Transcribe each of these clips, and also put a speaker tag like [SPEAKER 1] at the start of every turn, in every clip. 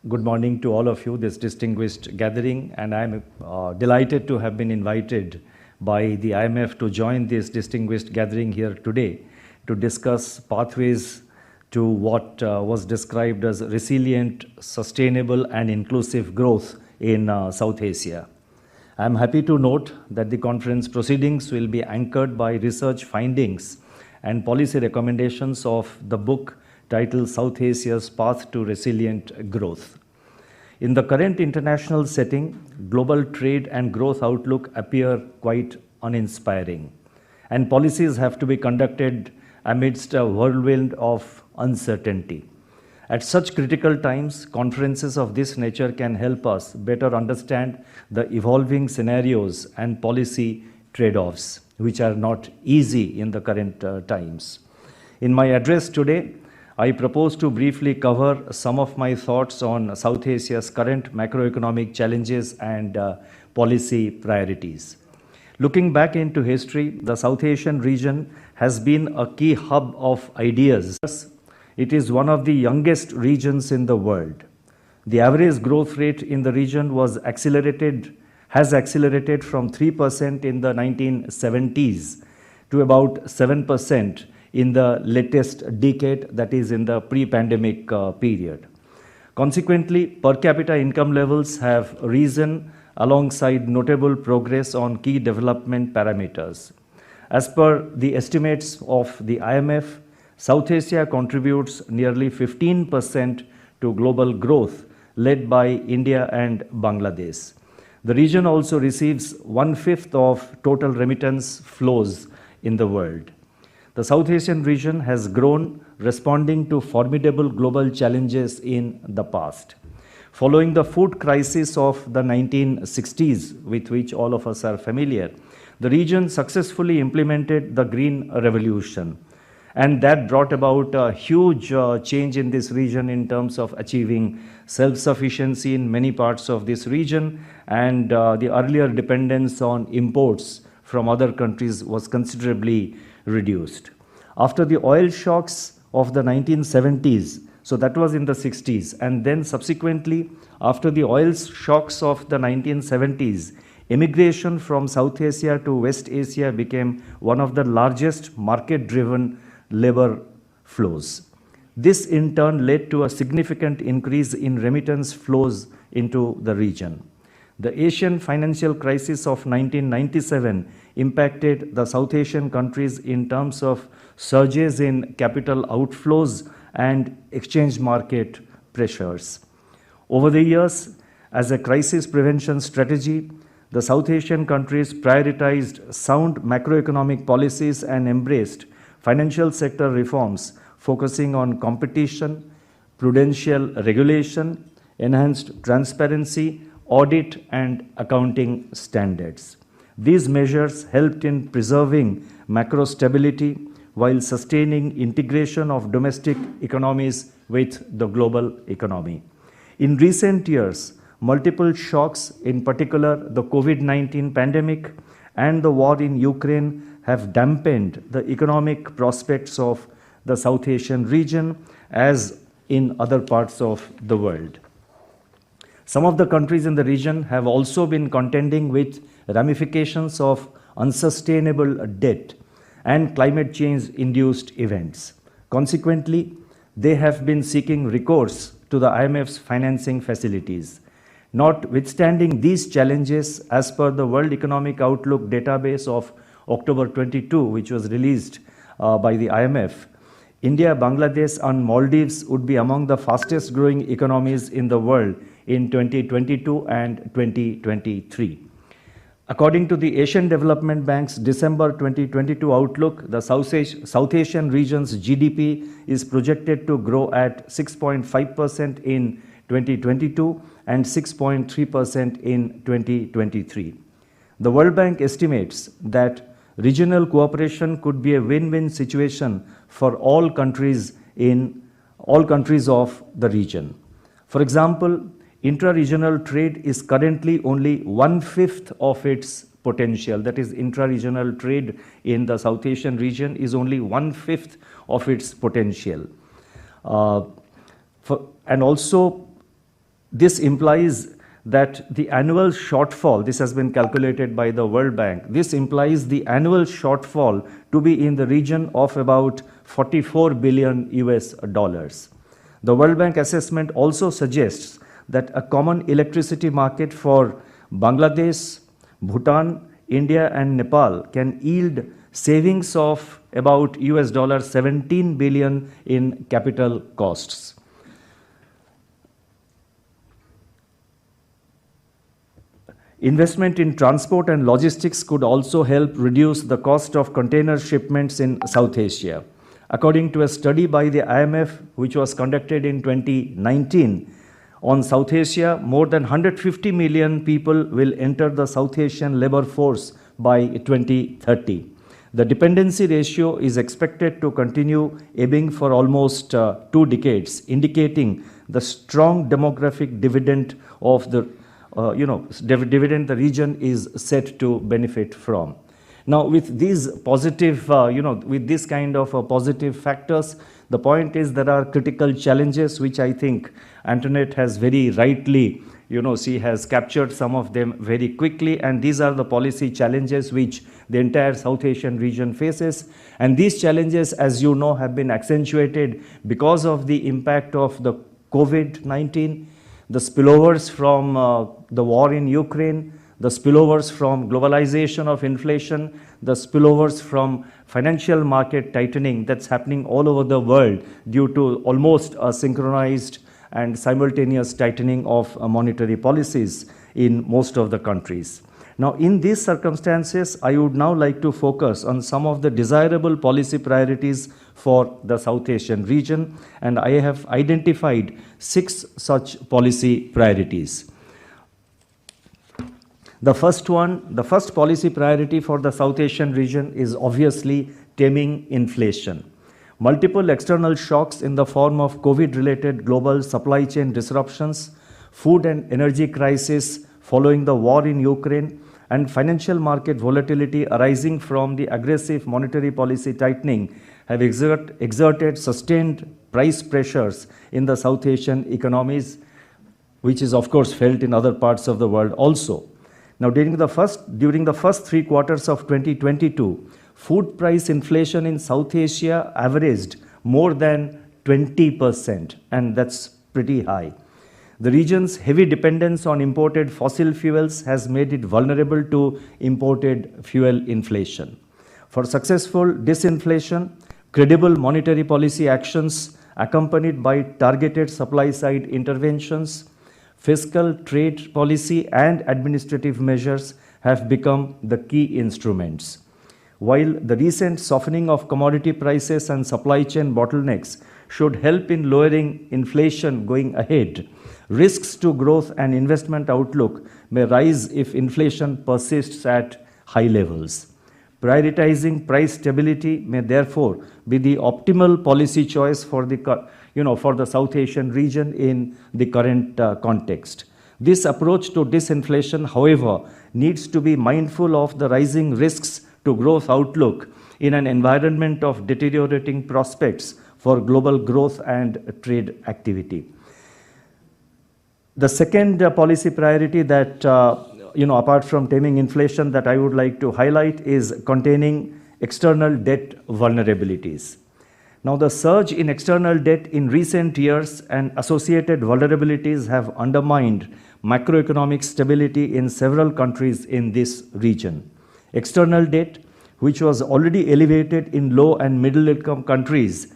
[SPEAKER 1] Good morning to all of you, this distinguished gathering, and I'm delighted to have been invited by the IMF to join this distinguished gathering here today to discuss pathways to what was described as resilient, sustainable and inclusive growth in South Asia. I'm happy to note that the conference proceedings will be anchored by research findings and policy recommendations of the book titled South Asia's Path to Resilient Growth. In the current international setting, global trade and growth outlook appear quite uninspiring, and policies have to be conducted amidst a whirlwind of uncertainty. At such critical times, conferences of this nature can help us better understand the evolving scenarios and policy trade-offs, which are not easy in the current times. In my address today, I propose to briefly cover some of my thoughts on South Asia's current macroeconomic challenges and policy priorities. Looking back into history, the South Asian region has been a key hub of ideas. It is one of the youngest regions in the world. The average growth rate in the region has accelerated from 3% in the 1970s to about 7% in the latest decade, that is in the pre-pandemic period. Consequently, per capita income levels have risen alongside notable progress on key development parameters. As per the estimates of the IMF, South Asia contributes nearly 15% to global growth, led by India and Bangladesh. The region also receives 1/5 of total remittance flows in the world. The South Asian region has grown, responding to formidable global challenges in the past. Following the food crisis of the 1960s, with which all of us are familiar, the region successfully implemented the Green Revolution. And that brought about a huge change in this region in terms of achieving self-sufficiency in many parts of this region, and the earlier dependence on imports from other countries was considerably reduced. After the oil shocks of the 1970s, so that was in the 60s, and then subsequently after the oil shocks of the 1970s, immigration from South Asia to West Asia became one of the largest market-driven labor flows. This in turn led to a significant increase in remittance flows into the region. The Asian financial crisis of 1997 impacted the South Asian countries in terms of surges in capital outflows and exchange market pressures. Over the years, as a crisis prevention strategy, the South Asian countries prioritized sound macroeconomic policies and embraced financial sector reforms focusing on competition, prudential regulation, enhanced transparency, audit and accounting standards. These measures helped in preserving macro stability while sustaining integration of domestic economies with the global economy. In recent years, multiple shocks, in particular the COVID-19 pandemic and the war in Ukraine, have dampened the economic prospects of the South Asian region as in other parts of the world. Some of the countries in the region have also been contending with ramifications of unsustainable debt and climate change-induced events. Consequently, they have been seeking recourse to the IMF's financing facilities. Notwithstanding these challenges, as per the World Economic Outlook database of October 22, which was released by the IMF, India, Bangladesh and Maldives would be among the fastest growing economies in the world in 2022 and 2023. According to the Asian Development Bank's December 2022 outlook, the South Asian region's GDP is projected to grow at 6.5% in 2022 and 6.3% in 2023. The World Bank estimates that regional cooperation could be a win-win situation for all countries of the region. For example, intra-regional trade is currently only 1/5 of its potential. That is, intra-regional trade in the South Asian region is only 1/5 of its potential. And also, This implies that the annual shortfall, this has been calculated by the World Bank, this implies the annual shortfall to be in the region of about 44 billion US dollars. The World Bank assessment also suggests that a common electricity market for Bangladesh, Bhutan, India and Nepal can yield savings of about US dollar 17 billion in capital costs. Investment in transport and logistics could also help reduce the cost of container shipments in South Asia. According to a study by the IMF, which was conducted in 2019, on South Asia, more than 150 million people will enter the South Asian labor force by 2030. The dependency ratio is expected to continue ebbing for almost 2 decades, indicating the strong demographic dividend of the dividend the region is set to benefit from. Now, with these positive, with this kind of positive factors, the point is there are critical challenges which I think Antoinette has very rightly, she has captured some of them very quickly, and these are the policy challenges which the entire South Asian region faces. And these challenges, as you know, have been accentuated because of the impact of the COVID-19, the spillovers from the war in Ukraine, the spillovers from globalization of inflation, the spillovers from financial market tightening that's happening all over the world due to almost a synchronized and simultaneous tightening of monetary policies in most of the countries. Now, in these circumstances, I would now like to focus on some of the desirable policy priorities for the South Asian region, and I have identified 6 such policy priorities. The first policy priority for the South Asian region is obviously taming inflation. Multiple external shocks in the form of COVID-related global supply chain disruptions, food and energy crisis following the war in Ukraine, and financial market volatility arising from the aggressive monetary policy tightening have exerted sustained price pressures in the South Asian economies, which is of course felt in other parts of the world also. Now, during the first 3 quarters of 2022, food price inflation in South Asia averaged more than 20%, and that's pretty high. The region's heavy dependence on imported fossil fuels has made it vulnerable to imported fuel inflation. For successful disinflation, credible monetary policy actions accompanied by targeted supply-side interventions, fiscal, trade policy and administrative measures have become the key instruments. While the recent softening of commodity prices and supply chain bottlenecks should help in lowering inflation going ahead, risks to growth and investment outlook may rise if inflation persists at high levels. Prioritizing price stability may therefore be the optimal policy choice for the South Asian region in the current context. This approach to disinflation, however, needs to be mindful of the rising risks to growth outlook in an environment of deteriorating prospects for global growth and trade activity. The second policy priority that, apart from taming inflation, that I would like to highlight is containing external debt vulnerabilities. Now, the surge in external debt in recent years and associated vulnerabilities have undermined macroeconomic stability in several countries in this region. External debt, which was already elevated in low and middle income countries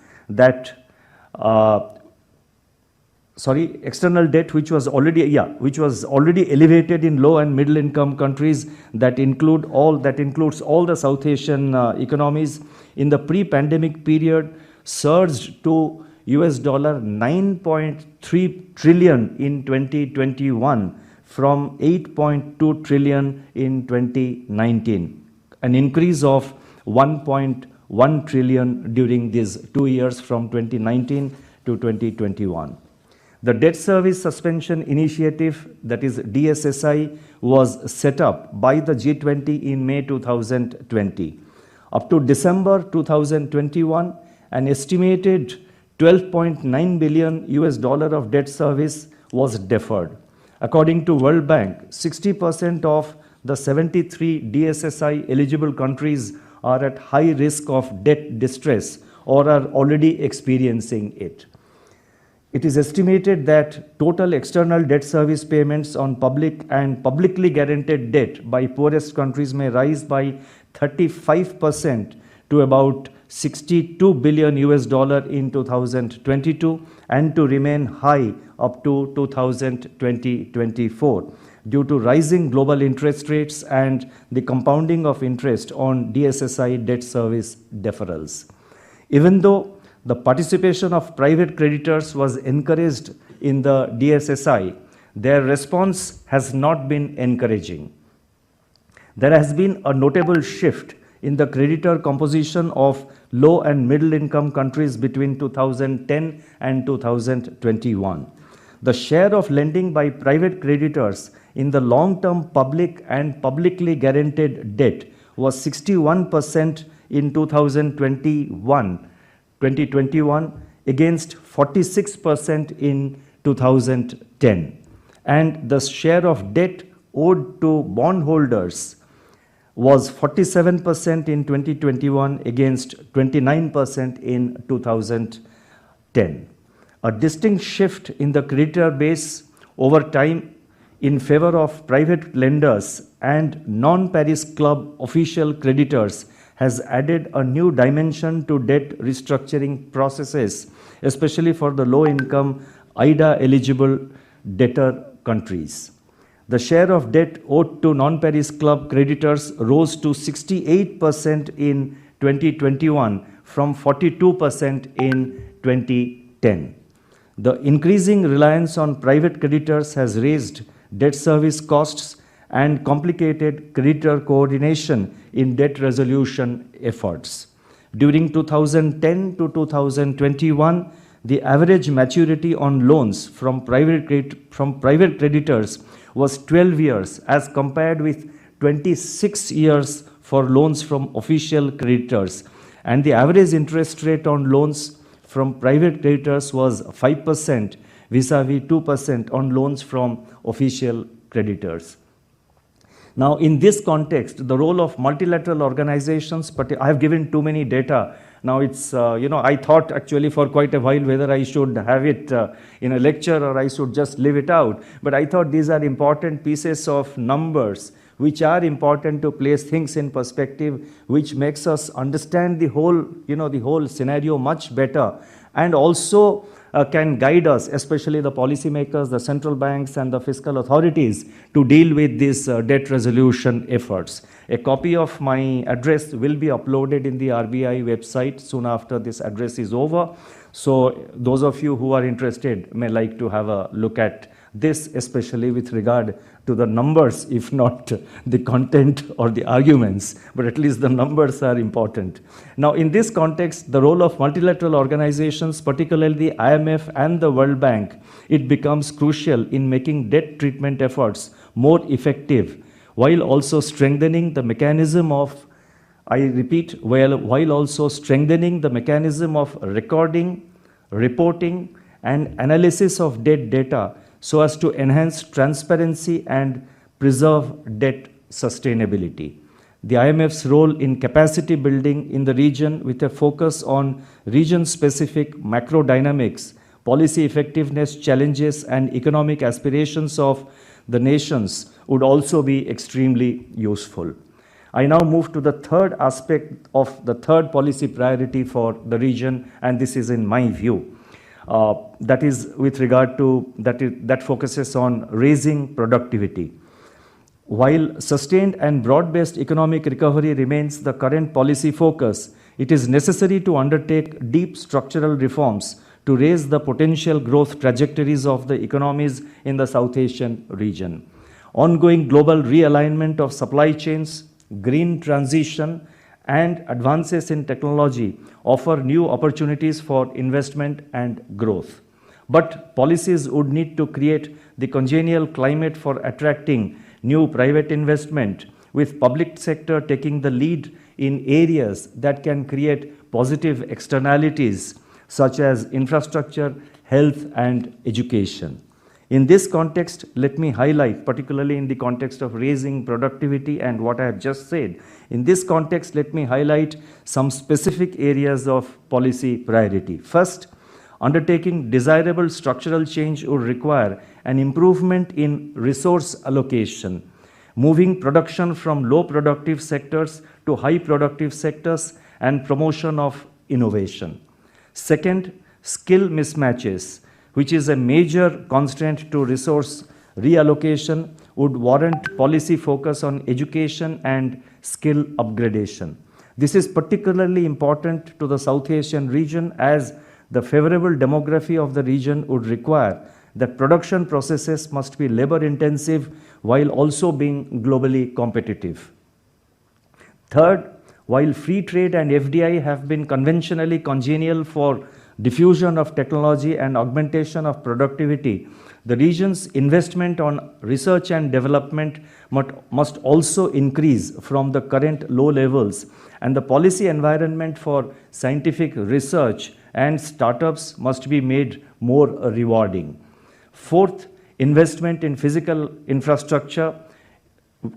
[SPEAKER 1] external debt which was already elevated in low and middle income countries that includes all the South Asian economies in the pre-pandemic period surged to US dollar 9.3 trillion in 2021 from 8.2 trillion in 2019, an increase of 1.1 trillion during these 2 years from 2019 to 2021. The Debt Service Suspension Initiative, that is DSSI, was set up by the G20 in May 2020. Up to December 2021, an estimated $12.9 billion US dollar of debt service was deferred. According to World Bank, 60% of the 73 DSSI eligible countries are at high risk of debt distress or are already experiencing it. It is estimated that total external debt service payments on public and publicly guaranteed debt by poorest countries may rise by 35% to about 62 billion US dollar in 2022 and to remain high up to 2024 due to rising global interest rates and the compounding of interest on DSSI debt service deferrals. Even though the participation of private creditors was encouraged in the DSSI, their response has not been encouraging. There has been a notable shift in the creditor composition of low and middle income countries between 2010 and 2021. The share of lending by private creditors in the long-term public and publicly guaranteed debt was 61% in 2021 against 46% in 2010. And the share of debt owed to bondholders was 47% in 2021 against 29% in 2010. A distinct shift in the creditor base over time in favor of private lenders and non-Paris Club official creditors has added a new dimension to debt restructuring processes, especially for the low-income IDA-eligible debtor countries. The share of debt owed to non-Paris Club creditors rose to 68% in 2021 from 42% in 2010. The increasing reliance on private creditors has raised debt service costs and complicated creditor coordination in debt resolution efforts. During 2010 to 2021, the average maturity on loans from private creditors was 12 years as compared with 26 years for loans from official creditors, and the average interest rate on loans from private creditors was 5% vis-a-vis 2% on loans from official creditors. Now, in this context, the role of multilateral organizations, but I have given too many data. Now it's, I thought actually for quite a while whether I should have it in a lecture or I should just leave it out. But I thought these are important pieces of numbers which are important to place things in perspective, which makes us understand the whole, the whole scenario much better, and also can guide us, especially the policymakers, the central banks and the fiscal authorities, to deal with these debt resolution efforts. A copy of my address will be uploaded in the RBI website soon after this address is over. So those of you who are interested may like to have a look at this, especially with regard to the numbers, if not the content or the arguments, but at least the numbers are important. Now, in this context, the role of multilateral organizations, particularly the IMF and the World Bank, it becomes crucial in making debt treatment efforts more effective, while also strengthening the mechanism of, I repeat, while also strengthening the mechanism of recording, reporting, and analysis of debt data so as to enhance transparency and preserve debt sustainability. The IMF's role in capacity building in the region with a focus on region-specific macro dynamics, policy effectiveness challenges, and economic aspirations of the nations would also be extremely useful. I now move to the third aspect of the third policy priority for the region, and this is in my view. That is with regard to, that focuses on raising productivity. While sustained and broad-based economic recovery remains the current policy focus, it is necessary to undertake deep structural reforms to raise the potential growth trajectories of the economies in the South Asian region. Ongoing global realignment of supply chains, green transition, and advances in technology offer new opportunities for investment and growth. But policies would need to create the congenial climate for attracting new private investment, with public sector taking the lead in areas that can create positive externalities such as infrastructure, health, and education. In this context, let me highlight, particularly in the context of raising productivity and what I have just said, in this context, let me highlight some specific areas of policy priority. First, undertaking desirable structural change would require an improvement in resource allocation, moving production from low productive sectors to high productive sectors and promotion of innovation. Second, skill mismatches, which is a major constraint to resource reallocation, would warrant policy focus on education and skill upgradation. This is particularly important to the South Asian region as the favorable demography of the region would require that production processes must be labor intensive while also being globally competitive. Third, while free trade and FDI have been conventionally congenial for diffusion of technology and augmentation of productivity, the region's investment on research and development must also increase from the current low levels, and the policy environment for scientific research and startups must be made more rewarding. Fourth, investment in physical infrastructure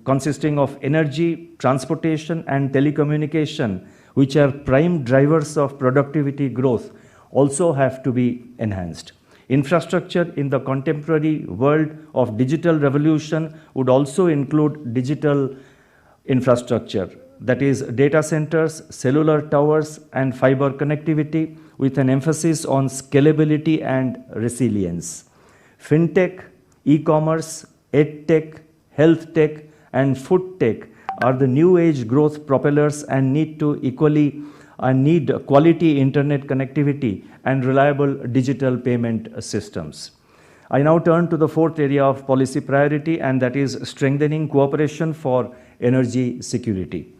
[SPEAKER 1] consisting of energy, transportation, and telecommunication, which are prime drivers of productivity growth, also have to be enhanced. Infrastructure in the contemporary world of digital revolution would also include digital infrastructure, that is data centers, cellular towers, and fiber connectivity, with an emphasis on scalability and resilience. Fintech, e-commerce, edtech, health tech, and food tech are the new age growth propellers and need quality internet connectivity and reliable digital payment systems. I now turn to the fourth area of policy priority, and that is strengthening cooperation for energy security.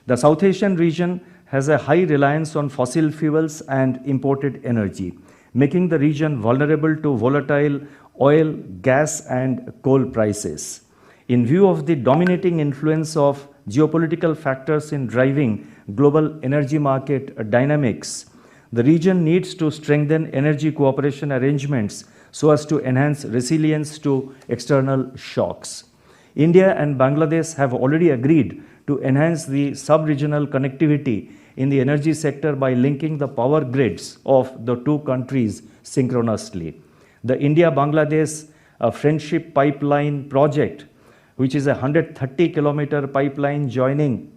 [SPEAKER 1] The South Asian region has a high reliance on fossil fuels and imported energy, making the region vulnerable to volatile oil, gas, and coal prices. In view of the dominating influence of geopolitical factors in driving global energy market dynamics, the region needs to strengthen energy cooperation arrangements so as to enhance resilience to external shocks. India and Bangladesh have already agreed to enhance the sub-regional connectivity in the energy sector by linking the power grids of the two countries synchronously. The India-Bangladesh Friendship Pipeline project, which is a 130-kilometer pipeline joining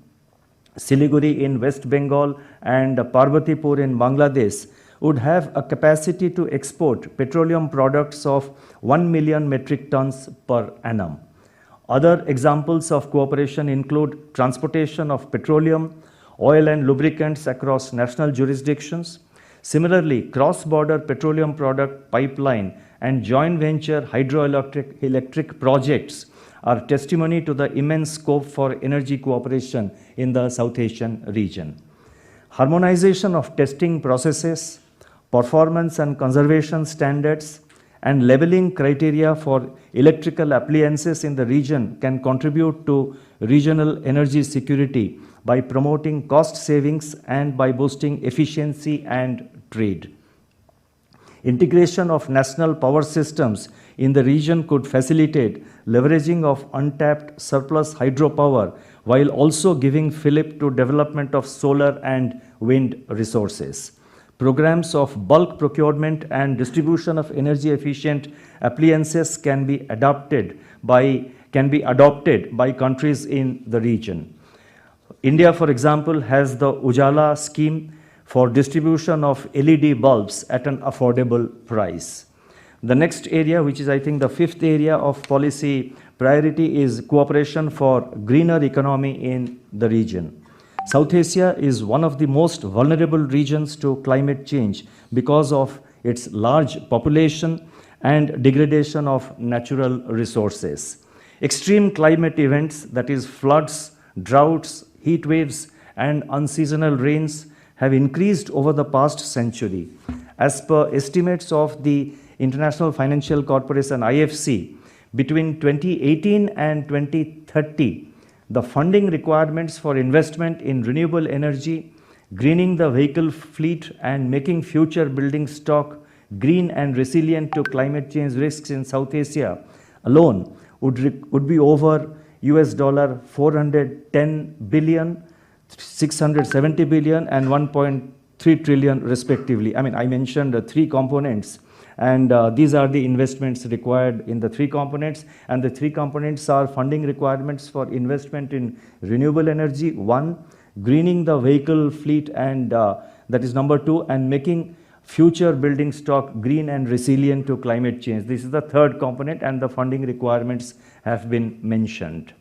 [SPEAKER 1] Siliguri in West Bengal and Parbatipur in Bangladesh, would have a capacity to export petroleum products of 1 million metric tons per annum. Other examples of cooperation include transportation of petroleum, oil and lubricants across national jurisdictions. Similarly, cross-border petroleum product pipeline and joint venture hydroelectric projects are testimony to the immense scope for energy cooperation in the South Asian region. Harmonization of testing processes, performance and conservation standards, and labeling criteria for electrical appliances in the region can contribute to regional energy security by promoting cost savings and by boosting efficiency and trade. Integration of national power systems in the region could facilitate leveraging of untapped surplus hydropower while also giving fillip to development of solar and wind resources. Programs of bulk procurement and distribution of energy efficient appliances can be adopted by countries in the region. India, for example, has the Ujala scheme for distribution of LED bulbs at an affordable price. The next area, which is I think the fifth area of policy priority, is cooperation for greener economy in the region. South Asia is one of the most vulnerable regions to climate change because of its large population and degradation of natural resources. Extreme climate events, that is floods, droughts, heat waves, and unseasonal rains, have increased over the past century. As per estimates of the International Financial Corporation IFC, between 2018 and 2030, the funding requirements for investment in renewable energy, greening the vehicle fleet, and making future building stock green and resilient to climate change risks in South Asia alone would be over US dollar 410 billion, 670 billion and 1.3 trillion respectively. I mean, I mentioned the three components, and these are the investments required in the three components, and the three components are funding requirements for investment in renewable energy, one, greening the vehicle fleet, and that is number two, and making future building stock green and resilient to climate change. This is the third component, and the funding requirements have been mentioned.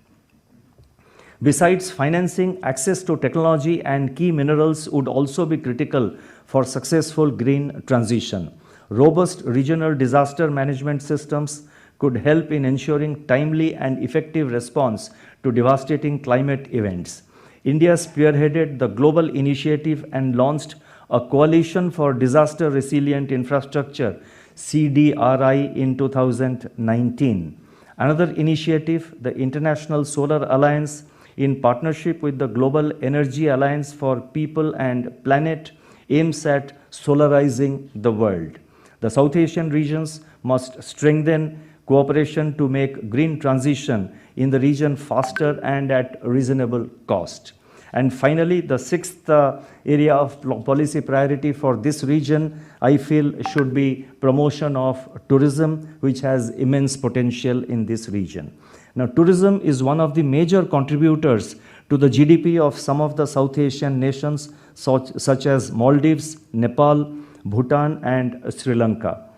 [SPEAKER 1] Besides financing, access to technology and key minerals would also be critical for successful green transition. Robust regional disaster management systems could help in ensuring timely and effective response to devastating climate events. India spearheaded the global initiative and launched a Coalition for Disaster Resilient Infrastructure, CDRI, in 2019. Another initiative, the International Solar Alliance, in partnership with the Global Energy Alliance for People and Planet, aims at solarizing the world. The South Asian regions must strengthen cooperation to make green transition in the region faster and at reasonable cost. And finally, the sixth area of policy priority for this region, I feel, should be promotion of tourism, which has immense potential in this region. Now, tourism is one of the major contributors to the GDP of some of the South Asian nations, such as Maldives, Nepal, Bhutan, and Sri Lanka.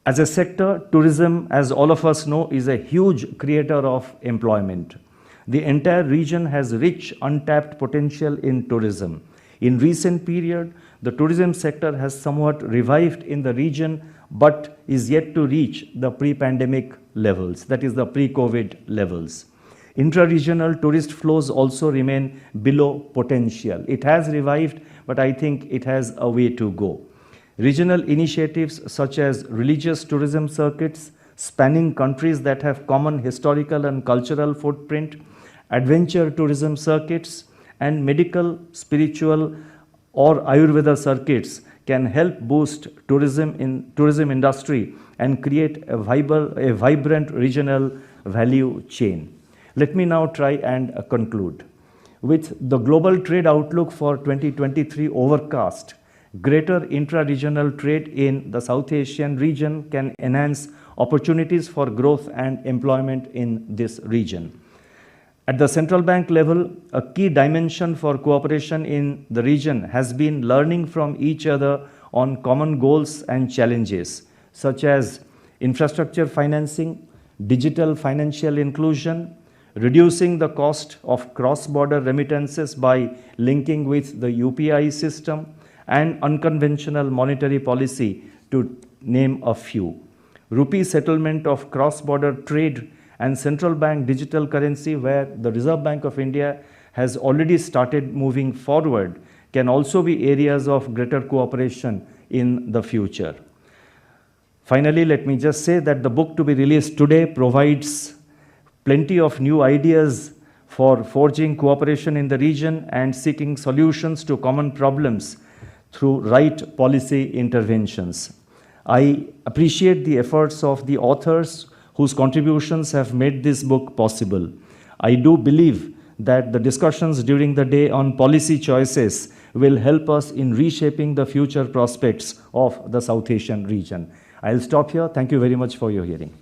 [SPEAKER 1] As a sector, tourism, as all of us know, is a huge creator of employment. The entire region has rich, untapped potential in tourism. In recent period, the tourism sector has somewhat revived in the region, but is yet to reach the pre-pandemic levels, that is the pre-COVID levels. Intra-regional tourist flows also remain below potential. It has revived, but I think it has a way to go. Regional initiatives such as religious tourism circuits spanning countries that have common historical and cultural footprint, adventure tourism circuits, and medical, spiritual, or Ayurveda circuits can help boost tourism industry and create a vibrant regional value chain. Let me now try and conclude. With the global trade outlook for 2023 overcast, greater intra-regional trade in the South Asian region can enhance opportunities for growth and employment in this region. At the central bank level, a key dimension for cooperation in the region has been learning from each other on common goals and challenges, such as infrastructure financing, digital financial inclusion, reducing the cost of cross-border remittances by linking with the UPI system, and unconventional monetary policy, to name a few. Rupee settlement of cross-border trade and central bank digital currency, where the Reserve Bank of India has already started moving forward, can also be areas of greater cooperation in the future. Finally, let me just say that the book to be released today provides plenty of new ideas for forging cooperation in the region and seeking solutions to common problems through right policy interventions. I appreciate the efforts of the authors whose contributions have made this book possible. I do believe that the discussions during the day on policy choices will help us in reshaping the future prospects of the South Asian region. I'll stop here. Thank you very much for your hearing.